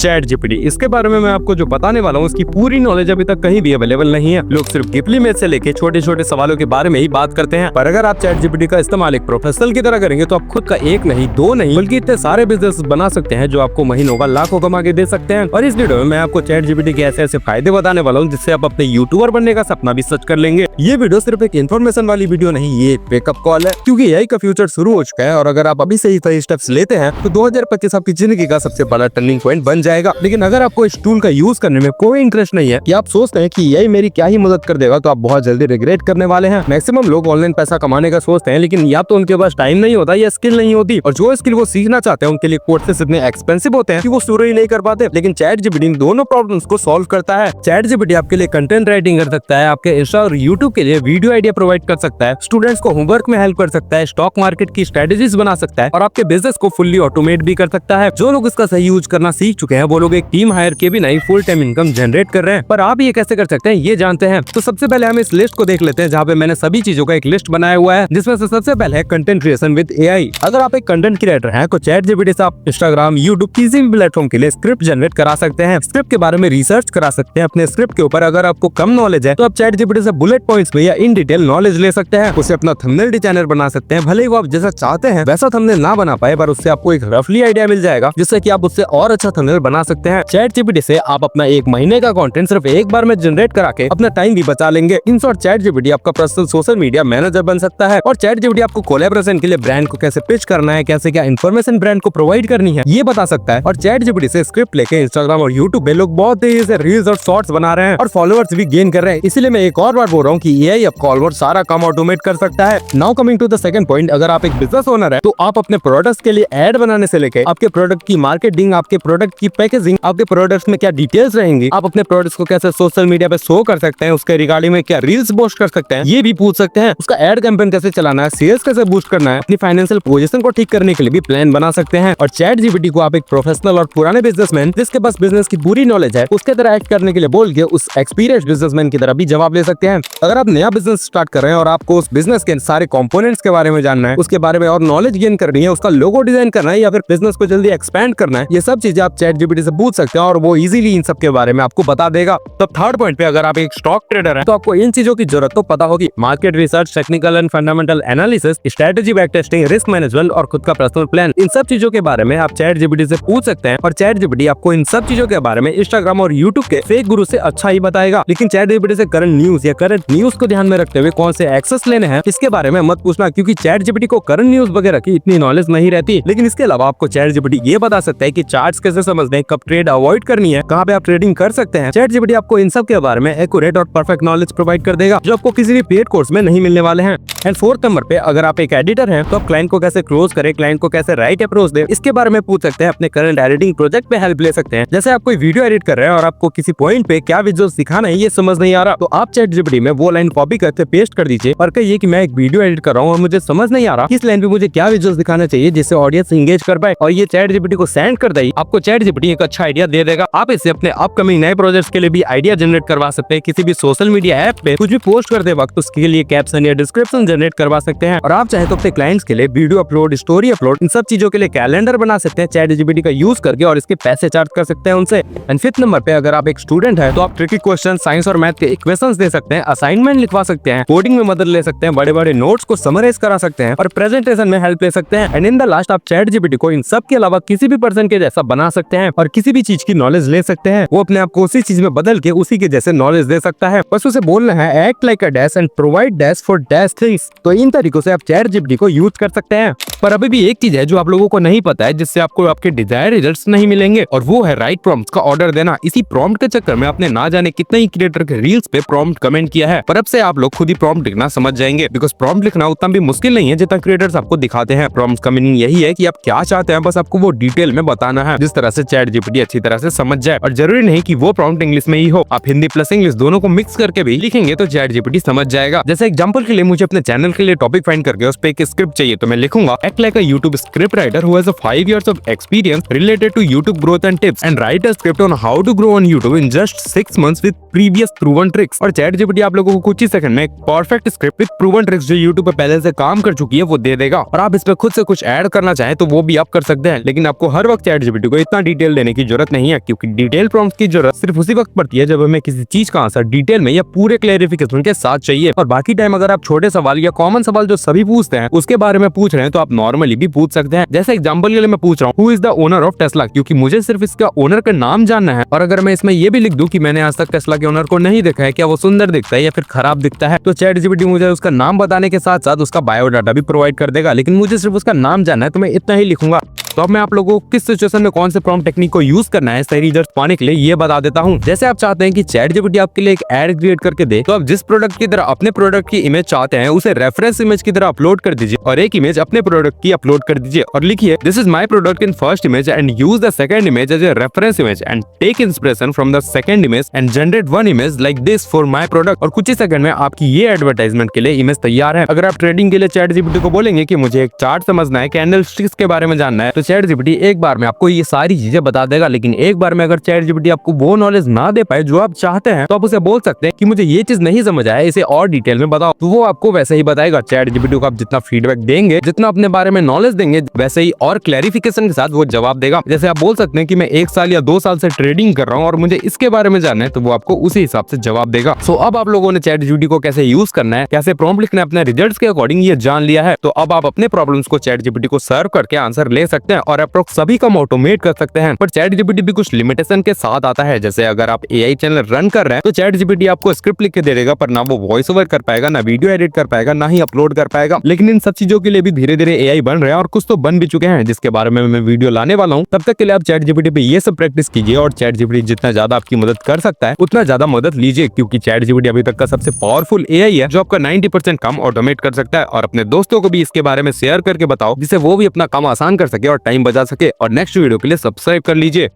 Chat GPT, इसके बारे में मैं आपको जो बताने वाला हूँ उसकी पूरी नॉलेज अभी तक कहीं भी अवेलेबल नहीं है। लोग सिर्फ गिपली में से लेके छोटे छोटे सवालों के बारे में ही बात करते हैं, पर अगर आप चैट जीपीटी का इस्तेमाल एक प्रोफेशनल की तरह करेंगे तो आप खुद का एक नहीं, दो नहीं, बल्कि इतने सारे बिजनेस बना सकते हैं जो आपको महीनों का लाखों कमा के दे सकते हैं। और इस वीडियो में मैं आपको चैट जीपीटी के ऐसे ऐसे फायदे बताने वाला हूँ जिससे आप अपने यूट्यूबर बनने का सपना भी सच कर लेंगे। ये वीडियो सिर्फ एक इन्फॉर्मेशन वाली वीडियो नहीं, ये एक वेकअप कॉल है, क्योंकि एआई का फ्यूचर शुरू हो चुका है और अगर आप अभी से ही सही स्टेप्स लेते हैं तो 2025 आपकी जिंदगी का सबसे बड़ा टर्निंग पॉइंट बन जाएगा। लेकिन अगर आपको इस टूल का यूज करने में कोई इंटरेस्ट नहीं है, कि आप सोचते हैं कि एआई मेरी क्या ही मदद कर देगा, तो आप बहुत जल्दी रिग्रेट करने वाले हैं। मैक्सिमम लोग ऑनलाइन पैसा कमाने का सोचते हैं, लेकिन या तो उनके पास टाइम नहीं होता या स्किल नहीं होती, और जो स्किल वो सीखना चाहते हैं उनके लिए कोर्सेस इतने एक्सपेंसिव होते हैं कि वो शुरू ही नहीं कर पाते। लेकिन चैट जीपीटी इन दोनों प्रॉब्लम्स को सॉल्व करता है। चैट जीपीटी आपके लिए कंटेंट राइटिंग कर सकता है, आपके इंस्टा और यूट्यूब के लिए वीडियो आइडिया प्रोवाइड कर सकता है, स्टूडेंट्स को होमवर्क में हेल्प कर सकता है, स्टॉक मार्केट की स्ट्रेटेजीज बना सकता है और आपके बिजनेस को फुल्ली ऑटोमेट भी कर सकता है। जो लोग इसका सही यूज करना सीख चुके हैं वो लोग एक टीम हायर के भी नहीं फुल टाइम इनकम जनरेट कर रहे हैं। पर आप ये कैसे कर सकते हैं ये जानते हैं, तो सबसे पहले हम इस लिस्ट को देख लेते हैं जहाँ पे मैंने सभी चीजों का एक लिस्ट बनाया हुआ है, जिसमें से सबसे पहले है कंटेंट क्रिएशन विद एआई। अगर आप एक कंटेंट क्रिएटर हैं तो चैट जीपीटी से आप इंस्टाग्राम, यूट्यूब किसी भी प्लेटफॉर्म के लिए स्क्रिप्ट जनरेट करा सकते हैं, स्क्रिप्ट के बारे में रिसर्च करा सकते हैं। अपने स्क्रिप्ट के ऊपर अगर आपको कम नॉलेज है तो आप चैट जीपीटी से बुलेट पॉइंट्स में या इन डिटेल नॉलेज ले सकते हैं। उसे अपना थंबनेल डिजाइनर बना सकते हैं, भले ही वो आप जैसा चाहते हैं वैसा थंबनेल ना बना पाए, पर उससे आपको एक रफली आइडिया मिल जाएगा जिससे कि आप उससे और अच्छा थंबनेल बना सकते हैं। चैट जीपीटी से आप अपना एक महीने का कंटेंट सिर्फ एक बार में जनरेट करा के अपना टाइम भी बचा लेंगे। इन शॉर्ट चैट जीपीटी आपका पर्सनल सोशल मीडिया मैनेजर बन सकता है। और चैट जीपीटी आपको कोलैबोरेशन के लिए ब्रांड को कैसे पिच करना है, कैसे क्या इन्फॉर्मेशन ब्रांड को प्रोवाइड करनी है ये बता सकता है। और चैट जीपीटी से स्क्रिप्ट लेके इंस्टाग्राम और यूट्यूब पे लोग बहुत तेजी से रील्स और शॉर्ट्स बना रहे हैं और फॉलोअर्स भी गेन कर रहे हैं। इसलिए मैं एक और बार बोल रहा हूँ कि एआई आपका ऑलमोस्ट सारा काम ऑटोमेट कर सकता है। Now coming to the second point, अगर आप एक बिजनेस ओनर है तो आप अपने प्रोडक्ट्स के लिए एड बनाने से लेके आपके प्रोडक्ट की मार्केटिंग, आपके प्रोडक्ट की पैकेजिंग, आपके प्रोडक्ट्स में क्या डिटेल्स रहेंगी, आप अपने प्रोडक्ट्स को कैसे सोशल मीडिया पे शो कर सकते हैं, उसके रिगार्डिंग में क्या रील्स पोस्ट कर सकते हैं ये भी पूछ सकते हैं। उसका एड कैंपेन कैसे चलाना है, सेल्स कैसे बूस्ट करना है, अपनी फाइनेंशियल पोजीशन को ठीक करने के लिए भी प्लान बना सकते हैं। और चैट जीपीटी को आप एक प्रोफेशनल और पुराने बिजनेसमैन जिसके पास बिजनेस की पूरी नॉलेज है उसके तरह एक्ट करने के लिए बोल के उस एक्सपीरियंस बिजनेसमैन की तरह भी जवाब ले सकते हैं। अगर आप नया बिजनेस स्टार्ट कर रहे हैं और आपको उस बिजनेस के सारे कंपोनेंट्स के बारे में जानना है, उसके बारे में और नॉलेज गेन करनी है, उसका लोगो डिजाइन करना है या फिर बिजनेस को जल्दी एक्सपैंड करना है, ये सब चीजें आप चैट जीपीटी से पूछ सकते हैं और वो इजीली इन सब के बारे में आपको बता देगा। तो थर्ड पॉइंट पे, अगर आप एक स्टॉक ट्रेडर हैं तो आपको इन चीजों की जरूरत तो पता होगी, market research, technical and fundamental analysis, strategy back testing, risk management और खुद का पर्सनल प्लान। इन सब चीजों के बारे में आप चैट जीपीटी से पूछ सकते हैं और चैट जीपीटी आपको इन सब चीजों के बारे में इंस्टाग्राम और यूट्यूब के फेक गुरु से अच्छा ही बताएगा। लेकिन चैट जीपीटी से करंट न्यूज या करंट न्यूज को ध्यान में रखते हुए कौन से एक्सेस लेने हैं इसके बारे में मत पूछना, क्योंकि चैट जीपीटी को करंट न्यूज वगैरह की इतनी नॉलेज नहीं रहती। लेकिन इसके अलावा आपको चैट जीपीटी ये बता सकता है कि चार्ट्स कैसे समझने हैं, कब ट्रेड अवॉइड करनी है, कहाँ पे आप ट्रेडिंग कर सकते हैं। चैट जीपीटी आपको इन सब के बारे में एक्यूरेट और परफेक्ट नॉलेज प्रोवाइड कर देगा जो आपको किसी भी पेड कोर्स में नहीं मिलने वाले हैं। एंड फोर्थ नंबर पे, अगर आप एक एडिटर हैं तो आप क्लाइंट को कैसे क्लोज करें, क्लाइंट को कैसे राइट अप्रोच दें, इसके बारे में पूछ सकते हैं। अपने करंट एडिटिंग प्रोजेक्ट पे हेल्प ले सकते हैं। जैसे आप कोई वीडियो एडिट कर रहे हैं और आपको किसी पॉइंट पे क्या विजुअल्स दिखाना है ये समझ नहीं आ रहा, तो आप चैट जीपीटी में वो लाइन कॉपी करके पेस्ट कर दीजिए और कहिए कि मैं एक वीडियो एडिट कर रहा हूँ और मुझे समझ नहीं आ रहा किस लाइन पे मुझे क्या विजुअल्स दिखाना चाहिए जिससे ऑडियंस एंगेज कर पाए, और ये चैट जीपीटी को सेंड कर दे। आपको चैट जीपीटी एक अच्छा आइडिया दे देगा। आप इससे अपने अपकमिंग नए प्रोजेक्ट्स के लिए भी आइडिया जनरेट करवा सकते हैं। किसी भी सोशल मीडिया ऐप पे कुछ भी पोस्ट करते वक्त उसके लिए कैप्शन या डिस्क्रिप्शन जनरेट करवा सकते हैं। और आप चाहे तो अपने क्लाइंट्स के लिए वीडियो अपलोड, स्टोरी अपलोड, इन सब चीजों के लिए कैलेंडर बना सकते हैं चैट जीपीटी का यूज करके और इसके पैसे चार्ज कर सकते हैं उनसे। एंड फिफ्थ नंबर पे, अगर आप एक स्टूडेंट है तो आप ट्रिकी क्वेश्चन, साइंस और मैथ के इक्वेशंस दे सकते हैं, असाइनमेंट लिखवा सकते हैं, कोडिंग में मदद ले सकते हैं, बड़े बड़े नोट्स को समराइज करा सकते हैं और प्रेजेंटेशन में हेल्प ले सकते हैं। एंड इन द लास्ट, आप चैट जीपीटी को इन सब के अलावा किसी भी पर्सन के जैसा बना सकते हैं और किसी भी चीज की नॉलेज ले सकते हैं। वो अपने आप को उसी चीज में बदल के उसी के जैसे नॉलेज दे सकता है। बस उसे बोलना है act like a dash and provide dash for dash things. तो इन तरीकों से आप चैट जीपीटी को यूज कर सकते हैं। पर अभी भी एक चीज है जो आप लोगों को नहीं पता है, जिससे आपको आपके डिजायर रिजल्ट्स नहीं मिलेंगे, और वो है राइट प्रॉम्प्ट्स का ऑर्डर देना। इसी प्रॉम्प्ट के चक्कर में आपने ना जाने कितने ही क्रिएटर के रील्स पे प्रॉम्प्ट कमेंट किया है, पर अब से आप लोग खुद ही प्रॉम्प्ट लिखना समझ जाएंगे, बिकॉज प्रॉम्प्ट लिखना उतना भी मुश्किल नहीं है जितना क्रिएटर्स आपको दिखाते हैं। प्रॉम्प्ट का मीनिंग यही है कि आप क्या चाहते हैं, बस आपको वो डिटेल में बताना है, जिस तरह से चैट जीपीटी अच्छी तरह से समझ जाए। और जरूरी नहीं कि वो प्रॉम्प्ट इंग्लिश में ही हो, आप हिंदी प्लस इंग्लिश दोनों को मिक्स करके भी लिखेंगे तो चैट जीपीटी समझ जाएगा। जैसे एग्जांपल के लिए मुझे अपने चैनल के लिए टॉपिक फाइंड करके उस पे एक स्क्रिप्ट चाहिए, तो मैं लिखूंगा act like a YouTube script writer who has a 5 years of experience related to YouTube growth and tips and write a script on how to grow on YouTube in just 6 months with previous proven tricks। और ChatGPT आप लोगों को कुछ ही second में एक perfect script with proven tricks जो YouTube पे पहले से काम कर चुकी है वो दे देगा। और आप इस पे खुद से कुछ ऐड करना चाहें तो वो भी आप कर सकते हैं, लेकिन आपको हर वक्त ChatGPT को इतना डिटेल देने की जरूरत नहीं है, क्योंकि डिटेल प्रॉम्प्ट की जरूरत सिर्फ उसी वक्त पड़ती है जब हमें किसी चीज का आंसर डिटेल में या पूरे क्लैरिफिकेशन के साथ चाहिए। और बाकी टाइम अगर आप छोटे सवाल या कॉमन सवाल जो सभी पूछते हैं उसके बारे में पूछ रहे हैं तो आप नॉर्मली भी पूछ सकते हैं। जैसे एग्जांपल के लिए मैं पूछ रहा हूँ who is the owner of Tesla, क्योंकि मुझे सिर्फ इसका ओनर का नाम जानना है। और अगर मैं इसमें ये भी लिख दूं कि मैंने आज तक टेस्ला के ओनर को नहीं देखा है, क्या वो सुंदर दिखता है या फिर खराब दिखता है, तो ChatGPT मुझे उसका नाम बताने के साथ साथ उसका बायोडाटा भी प्रोवाइड कर देगा। लेकिन मुझे सिर्फ उसका नाम जानना है तो मैं इतना ही लिखूंगा। तो अब मैं आप लोगों को किस सिचुएशन में कौन से प्रॉम्प्ट टेक्निक को यूज करना है सही रिजल्ट पाने के लिए ये बता देता हूँ। जैसे आप चाहते हैं कि ChatGPT आपके लिए एक एड क्रिएट करके दे, तो आप जिस प्रोडक्ट की तरह अपने प्रोडक्ट की इमेज चाहते हैं उसे रेफरेंस इमेज की तरह अपलोड कर दीजिए और एक इमेज अपने प्रोडक्ट की अपलोड कर दीजिए और लिखिए this is my product in first image and use the second image as a reference image and take inspiration from the second image and generate one image like this for my product. और कुछ ही second में आपकी ये advertisement के लिए image तैयार है। अगर आप ट्रेडिंग के लिए ChatGPT को बोलेंगे कि मुझे एक चार्ट समझना है, कैंडल स्टिक्स के बारे में जानना है, तो ChatGPT एक बार में आपको ये सारी चीजें बता देगा। लेकिन एक बार में अगर ChatGPT आपको वो नॉलेज ना दे पाए जो आप चाहते हैं तो आप उसे बोल सकते हैं कि मुझे ये चीज नहीं समझ आया, इसे और डिटेल में बताओ, तो वो आपको वैसे ही बताएगा। ChatGPT को आप जितना फीडबैक देंगे, जितना अपने बारे में नॉलेज देंगे, वैसे ही और क्लैरिफिकेशन के साथ वो जवाब देगा। जैसे आप बोल सकते हैं कि मैं 1 साल या 2 साल से ट्रेडिंग कर रहा हूँ और मुझे इसके बारे में जानना है, तो वो आपको उसी हिसाब से जवाब देगा। सो अब आप लोगों ने ChatGPT को कैसे यूज करना है, कैसे प्रॉम्प्ट लिखना है अपने रिजल्ट्स के अकॉर्डिंग ये जान लिया है, तो अब आप अपने प्रॉब्लम्स को ChatGPT को सर्व करके आंसर ले सकते हैं और अप्रोक्स सभी का ऑटोमेट कर सकते हैं। पर ChatGPT भी कुछ लिमिटेशन के साथ आता है। जैसे अगर आप AI चैनल रन कर रहे हैं तो ChatGPT आपको स्क्रिप्ट लिख के दे देगा, पर ना वो वॉइस ओवर कर पाएगा, ना वीडियो एडिट कर पाएगा, ना ही अपलोड कर पाएगा। लेकिन इन सब चीजों के लिए भी धीरे धीरे AI बन रहे हैं और कुछ तो बन भी चुके हैं जिसके बारे में मैं वीडियो लाने वाला हूँ। तब तक के लिए आप ChatGPT पे ये सब प्रैक्टिस कीजिए और ChatGPT जितना ज्यादा आपकी मदद कर सकता है उतना ज्यादा मदद लीजिए, क्योंकि ChatGPT अभी तक का सबसे पावरफुल AI है जो आपका 90% काम ऑटोमेट कर सकता है। और अपने दोस्तों को भी इसके बारे में शेयर करके बताओ जिससे वो भी अपना काम आसान कर सके और टाइम बचा सके। और नेक्स्ट वीडियो के लिए सब्सक्राइब कर लीजिए।